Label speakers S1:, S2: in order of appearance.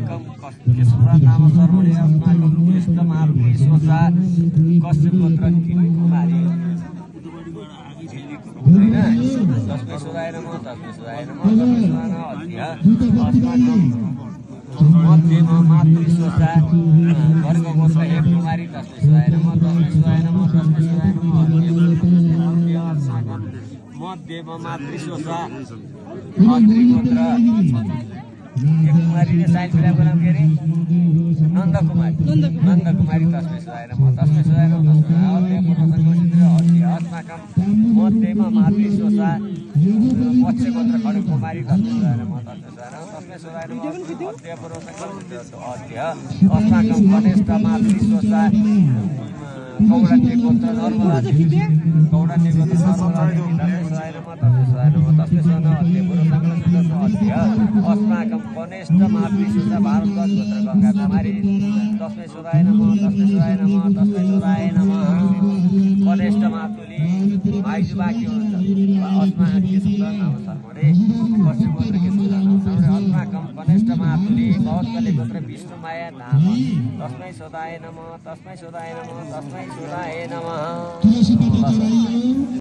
S1: अस्माकं केशवरा नाम सर्वणे अस्माकं ज्येष्ठ मारुति सोचा कश्यप गोत्र कुमारी होइन तस्मै शिवाय नमः तस्मै शिवाय नमः तस्मै शिवाय नमः अस्माकं मध्यमा मातृ सोचा वर्ग गोत्र हेम कुमारी तस्मै शिवाय नमः तस्मै शिवाय नमः तस्मै शिवाय नमः अस्माकं मध्यमा मातृ सोचा अत्रि गोत्र एक कुमारीले साइल फिलाको नाम के अरे नन्द कुमारी तस्मै शिवाय नमः तस्मै शिवाय नमः अस्माकं मध्यमा मातृ सोचा मत्स्य गोत्र खड्ग कुमारी तस्मै शिवाय नमः तस्मै शिवाय नमः अस्माकं कनिष्ठ मातृ सोचा गौडन्य गोत्र नर्मदा गौडन्य गोत्र नर्मदा तस्मै शिवाय नमः तस्मै शिवाय नमः अस्माकं कनिष्ठ मातृ सोचा भारद्वाज गोत्र गङ्गा कुमारी तस्मै शिवाय नमः तस्मै शिवाय नमः तस्मै शिवाय नमः कनिष्ठ मातुली भाइजू बाँकी हुनुहुन्छ अस्माकं केशवरा नाम सर्वणे कश्यप गोत्र केशवरा नाम सर्वणे अस्माकं कनिष्ठ मातुली भवत्कले गोत्र विष्णुमाया नाम तस्मै शिवाय नमः तस्मै शिवाय नमः तस्मै शिवाय नमः